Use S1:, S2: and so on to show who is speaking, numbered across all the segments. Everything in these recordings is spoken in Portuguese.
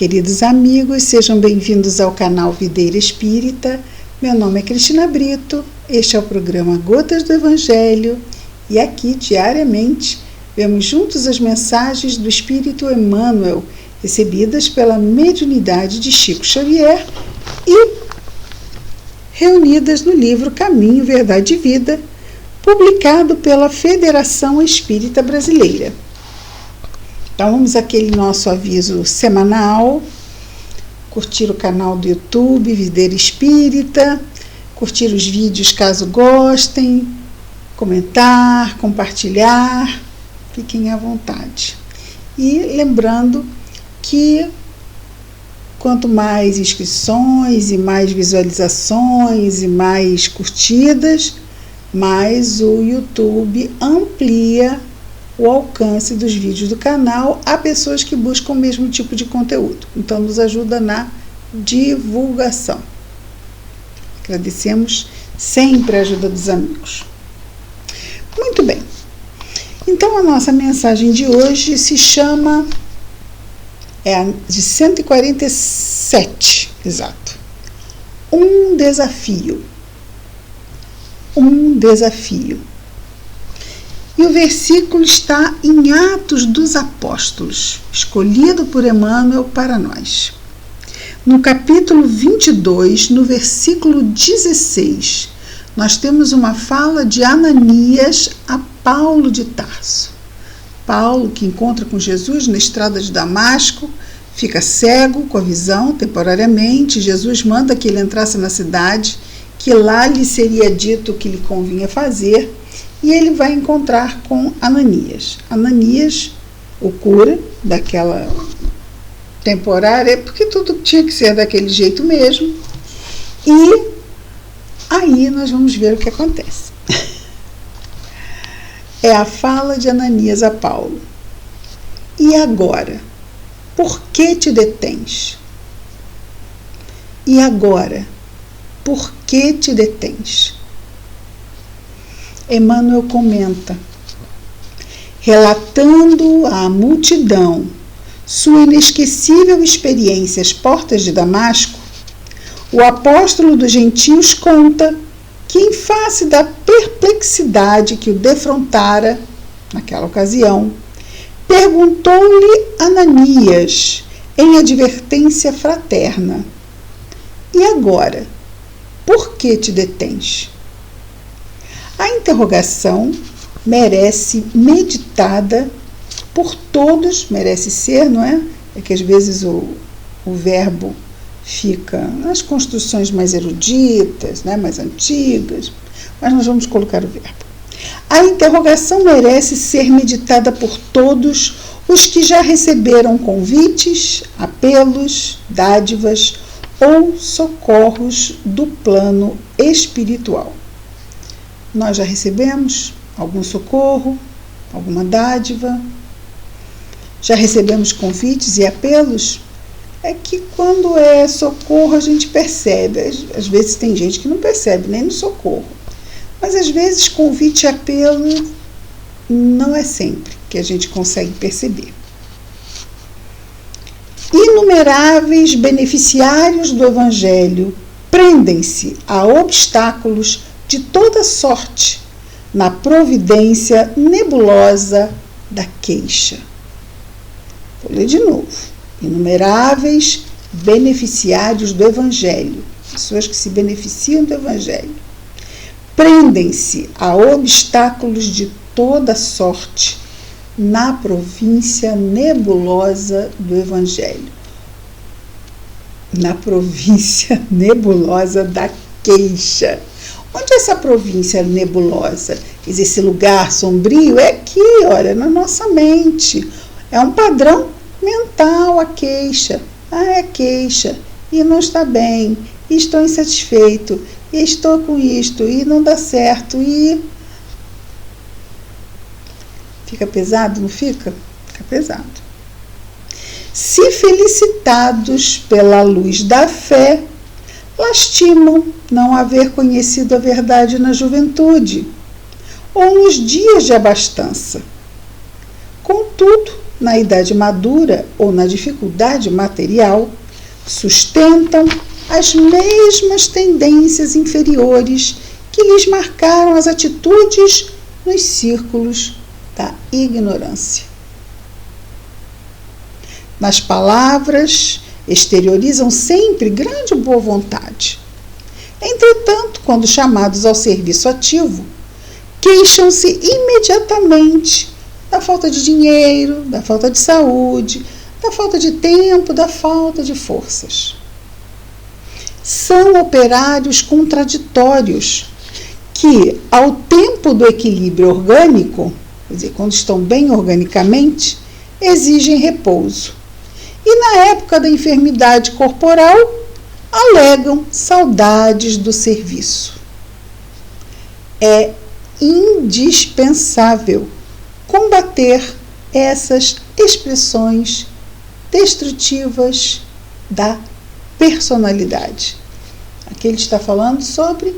S1: Queridos amigos, sejam bem-vindos ao canal Videira Espírita. Meu nome é Cristina Brito, este é o programa Gotas do Evangelho e aqui, diariamente, vemos juntos as mensagens do Espírito Emmanuel, recebidas pela mediunidade de Chico Xavier e reunidas no livro Caminho, Verdade e Vida, publicado pela Federação Espírita Brasileira. Então vamos àquele nosso aviso semanal, curtir o canal do YouTube, Videira Espírita, curtir os vídeos caso gostem, comentar, compartilhar, fiquem à vontade. E lembrando que quanto mais inscrições e mais visualizações e mais curtidas, mais o YouTube amplia o alcance dos vídeos do canal a pessoas que buscam o mesmo tipo de conteúdo. Então, nos ajuda na divulgação. Agradecemos sempre a ajuda dos amigos. Muito bem. Então, a nossa mensagem de hoje se chama... é a de 147, exato. Um desafio. Um desafio. E o versículo está em Atos dos Apóstolos, escolhido por Emmanuel para nós. No capítulo 22, no versículo 16, nós temos uma fala de Ananias a Paulo de Tarso. Paulo, que encontra com Jesus na estrada de Damasco, fica cego com a visão temporariamente. Jesus manda que ele entrasse na cidade, que lá lhe seria dito o que lhe convinha fazer, e ele vai encontrar com Ananias. Ananias o cura daquela temporária, porque tudo tinha que ser daquele jeito mesmo. E aí nós vamos ver o que acontece. É a fala de Ananias a Paulo. E agora? Por que te detens? E agora? Por que te detens? Emmanuel comenta, relatando à multidão sua inesquecível experiência às portas de Damasco, o apóstolo dos gentios conta que, em face da perplexidade que o defrontara naquela ocasião, perguntou-lhe Ananias, em advertência fraterna, e agora, por que te detens? A interrogação merece meditada por todos, merece ser, não é? É que às vezes o verbo fica nas construções mais eruditas, né, mais antigas, mas nós vamos colocar o verbo. A interrogação merece ser meditada por todos os que já receberam convites, apelos, dádivas ou socorros do plano espiritual. Nós já recebemos algum socorro, alguma dádiva? Já recebemos convites e apelos? É que quando é socorro a gente percebe. Às vezes tem gente que não percebe nem no socorro. Mas às vezes convite e apelo não é sempre que a gente consegue perceber. Inumeráveis beneficiários do Evangelho prendem-se a obstáculos de toda sorte na providência nebulosa da queixa. Vou ler de novo. Inumeráveis beneficiários do Evangelho, pessoas que se beneficiam do Evangelho, prendem-se a obstáculos de toda sorte na província nebulosa do Evangelho, na província nebulosa da queixa. Onde é essa província nebulosa? Esse lugar sombrio é aqui, olha, na nossa mente. É um padrão mental a queixa. É queixa. E não está bem. E estou insatisfeito. E estou com isto. E não dá certo. E fica pesado, não fica? Fica pesado. Se felicitados pela luz da fé, lastimam não haver conhecido a verdade na juventude ou nos dias de abastança. Contudo, na idade madura ou na dificuldade material, sustentam as mesmas tendências inferiores que lhes marcaram as atitudes nos círculos da ignorância. Nas palavras, exteriorizam sempre grande boa vontade. Entretanto, quando chamados ao serviço ativo, queixam-se imediatamente da falta de dinheiro, da falta de saúde, da falta de tempo, da falta de forças. São operários contraditórios que, ao tempo do equilíbrio orgânico, quer dizer, quando estão bem organicamente, exigem repouso. E na época da enfermidade corporal, alegam saudades do serviço. É indispensável combater essas expressões destrutivas da personalidade. Aqui ele está falando sobre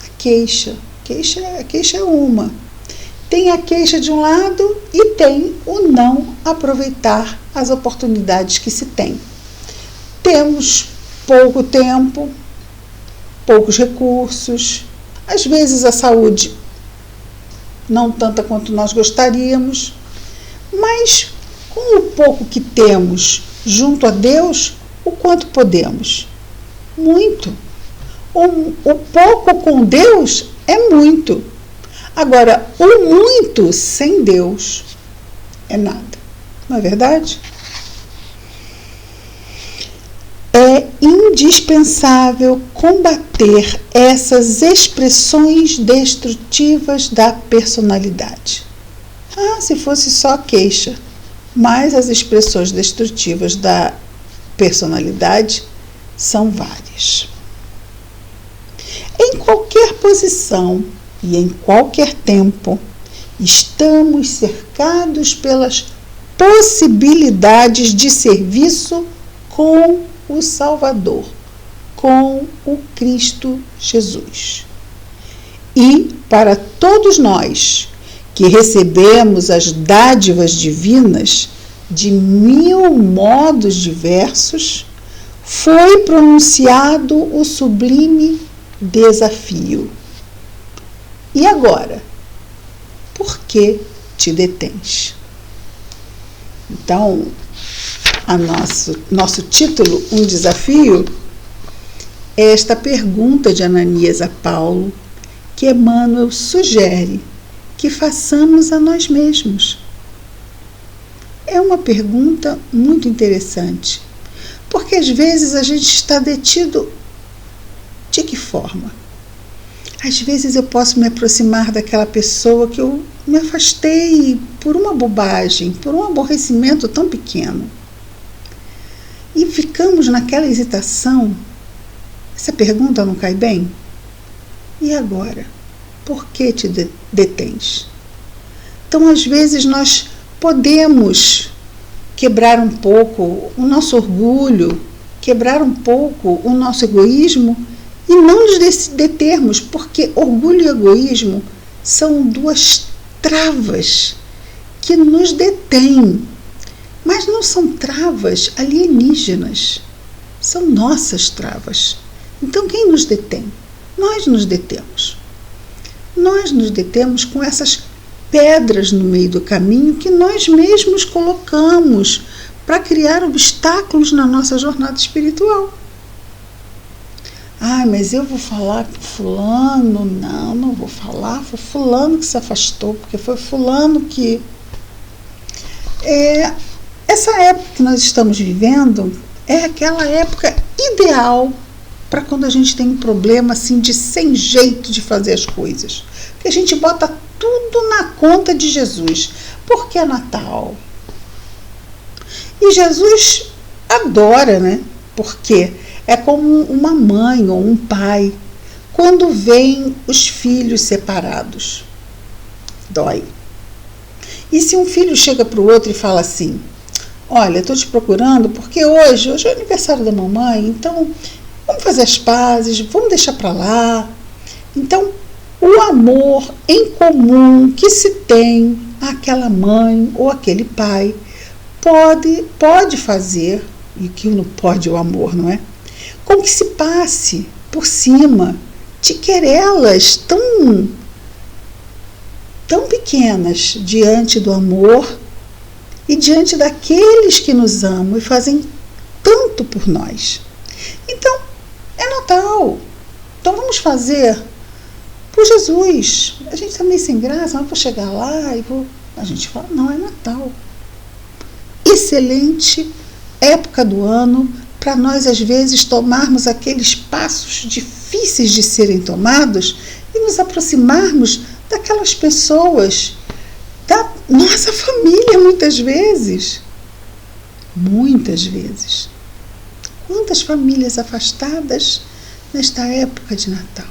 S1: a queixa. A queixa é uma. Tem a queixa de um lado e tem o não aproveitar as oportunidades que se tem. Temos pouco tempo, poucos recursos, às vezes a saúde não tanta quanto nós gostaríamos, mas com o pouco que temos junto a Deus, o quanto podemos? Muito. O pouco com Deus é muito. Agora, o muito sem Deus é nada. Não é verdade? É indispensável combater essas expressões destrutivas da personalidade. Se fosse só queixa, mas as expressões destrutivas da personalidade são várias. Em qualquer posição e em qualquer tempo, estamos cercados pelas possibilidades de serviço com o Salvador, com o Cristo Jesus. E para todos nós que recebemos as dádivas divinas de 1000 modos diversos, foi pronunciado o sublime desafio. E agora? Por que te detens? Então, nosso título, Um Desafio, é esta pergunta de Ananias a Paulo, que Emmanuel sugere que façamos a nós mesmos. É uma pergunta muito interessante, porque às vezes a gente está detido de que forma? Às vezes eu posso me aproximar daquela pessoa que eu me afastei por uma bobagem, por um aborrecimento tão pequeno. E ficamos naquela hesitação. Essa pergunta não cai bem? E agora? Por que te detens? Então, às vezes, nós podemos quebrar um pouco o nosso orgulho, quebrar um pouco o nosso egoísmo e não nos determos, porque orgulho e egoísmo são duas travas que nos detêm. Mas não são travas alienígenas, são nossas travas. Então, quem nos detém? Nós nos detemos. Nós nos detemos com essas pedras no meio do caminho que nós mesmos colocamos para criar obstáculos na nossa jornada espiritual. Mas eu vou falar com fulano. Não vou falar. Foi fulano que se afastou, porque foi fulano que... Essa época que nós estamos vivendo é aquela época ideal para quando a gente tem um problema assim de sem jeito de fazer as coisas. Que a gente bota tudo na conta de Jesus. Porque é Natal. E Jesus adora, né? Porque é como uma mãe ou um pai quando veem os filhos separados. Dói. E se um filho chega para o outro e fala assim: olha, estou te procurando porque hoje é o aniversário da mamãe, então vamos fazer as pazes, vamos deixar para lá. Então, o amor em comum que se tem aquela mãe ou aquele pai pode fazer, e que não pode o amor, não é? Com que se passe por cima de querelas tão pequenas diante do amor e diante daqueles que nos amam e fazem tanto por nós. Então, é Natal. Então vamos fazer por Jesus. A gente está meio sem graça, mas vou chegar lá e vou... A gente fala, não, é Natal. Excelente época do ano para nós, às vezes, tomarmos aqueles passos difíceis de serem tomados e nos aproximarmos daquelas pessoas, da nossa família, muitas vezes. Muitas vezes. Quantas famílias afastadas nesta época de Natal?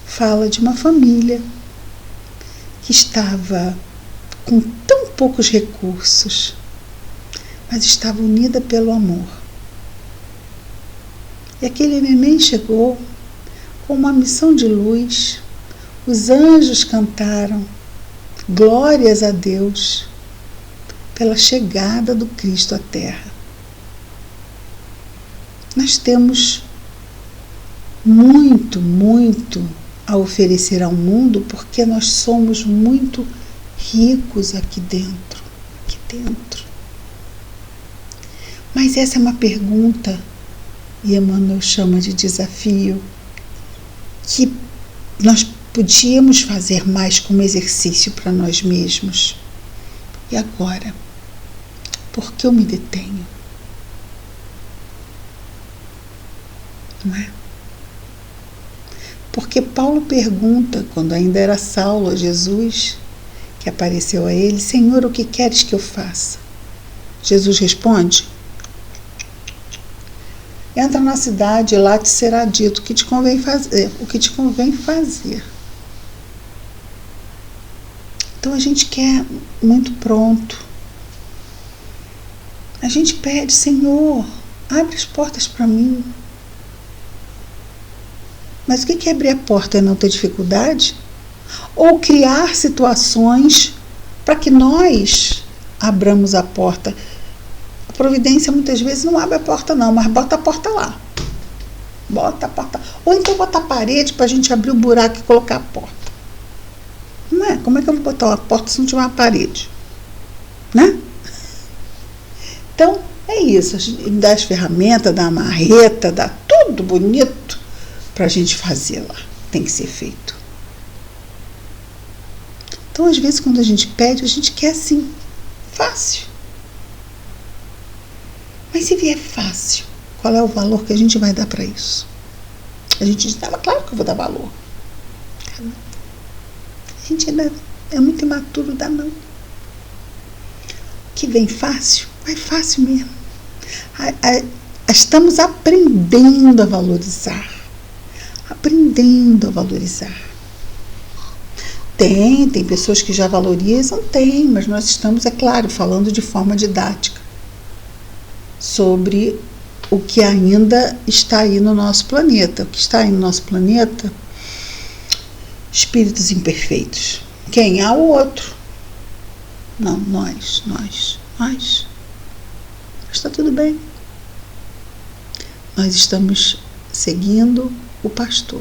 S1: Fala de uma família que estava com tão poucos recursos, mas estava unida pelo amor. E aquele neném chegou com uma missão de luz, os anjos cantaram glórias a Deus pela chegada do Cristo à Terra. Nós temos muito, muito a oferecer ao mundo, porque nós somos muito ricos aqui dentro. Mas essa é uma pergunta, e Emmanuel chama de desafio, que nós podíamos fazer mais como exercício para nós mesmos. E agora? Por que eu me detenho? Não é? Porque Paulo pergunta, quando ainda era Saulo, a Jesus, que apareceu a ele: Senhor, o que queres que eu faça? Jesus responde: entra na cidade e lá te será dito o que te convém fazer. Então a gente quer muito pronto. A gente pede: Senhor, abre as portas para mim. Mas o que é abrir a porta? É não ter dificuldade? Ou criar situações para que nós abramos a porta? A providência muitas vezes não abre a porta não, mas bota a porta lá. Bota a porta. Ou então bota a parede para a gente abrir o buraco e colocar a porta. Não é? Como é que eu vou botar uma porta se não tiver uma parede? Né? Então, é isso. A gente dá as ferramentas, dá a marreta, dá tudo bonito para a gente fazer lá. Tem que ser feito. Então, às vezes, quando a gente pede, a gente quer assim, fácil. Mas se vier fácil, qual é o valor que a gente vai dar para isso? A gente diz: claro que eu vou dar valor. A gente ainda é muito imaturo, dá não. Que vem fácil, vai fácil mesmo. Estamos aprendendo a valorizar. Aprendendo a valorizar. Tem pessoas que já valorizam, mas nós estamos, é claro, falando de forma didática sobre o que ainda está aí no nosso planeta. O que está aí no nosso planeta? Espíritos imperfeitos. Quem? O outro. Não, nós. Mas está tudo bem. Nós estamos seguindo o pastor,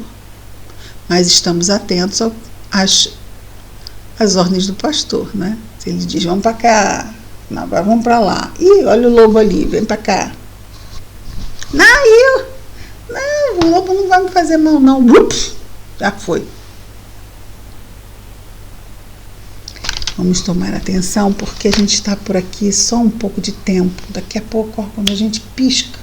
S1: mas estamos atentos às ordens do pastor, né? Se ele diz: vamos para cá, não, agora vamos para lá. Ih, olha o lobo ali, vem para cá. Não, o lobo não vai me fazer mal, não. Ups, já foi. Vamos tomar atenção, porque a gente está por aqui só um pouco de tempo. Daqui a pouco, quando a gente pisca,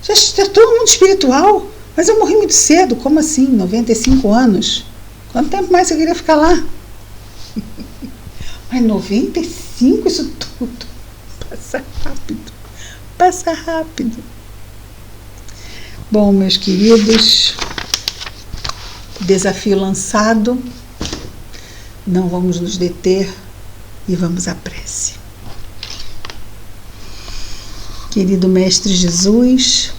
S1: já está todo mundo espiritual, mas eu morri muito cedo. Como assim? 95 anos? Quanto tempo mais você queria ficar lá? Mas 95, isso tudo passa rápido. Bom, meus queridos, desafio lançado. Não vamos nos deter e vamos à prece. Querido Mestre Jesus,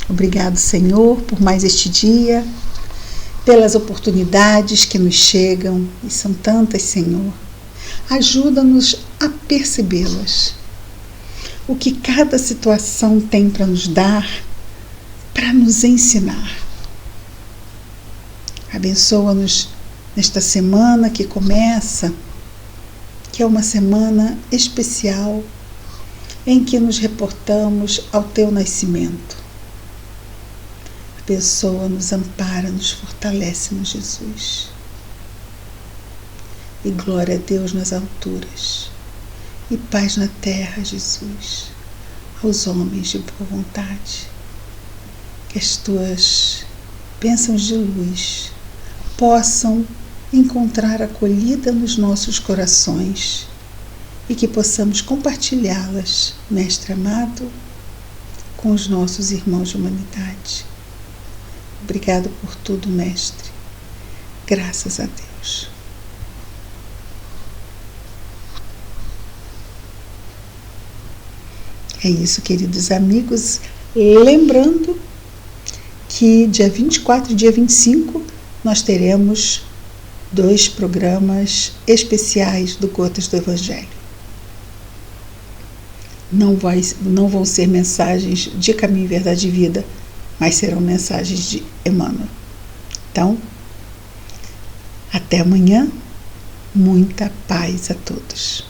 S1: obrigado, Senhor, por mais este dia pelas oportunidades que nos chegam, e são tantas, Senhor. Ajuda-nos a percebê-las. O que cada situação tem para nos dar, para nos ensinar. Abençoa-nos nesta semana que começa, que é uma semana especial, em que nos reportamos ao Teu nascimento. Abençoa-nos, ampara-nos, fortalece-nos, Jesus. E glória a Deus nas alturas, e paz na terra, Jesus, aos homens de boa vontade. Que as Tuas bênçãos de luz possam encontrar acolhida nos nossos corações e que possamos compartilhá-las, Mestre amado, com os nossos irmãos de humanidade. Obrigado por tudo, Mestre. Graças a Deus. É isso, queridos amigos. Lembrando que dia 24 e dia 25 nós teremos 2 programas especiais do Gotas do Evangelho. Não vão ser mensagens de Caminho, Verdade e Vida, mas serão mensagens de Emmanuel. Então, até amanhã. Muita paz a todos.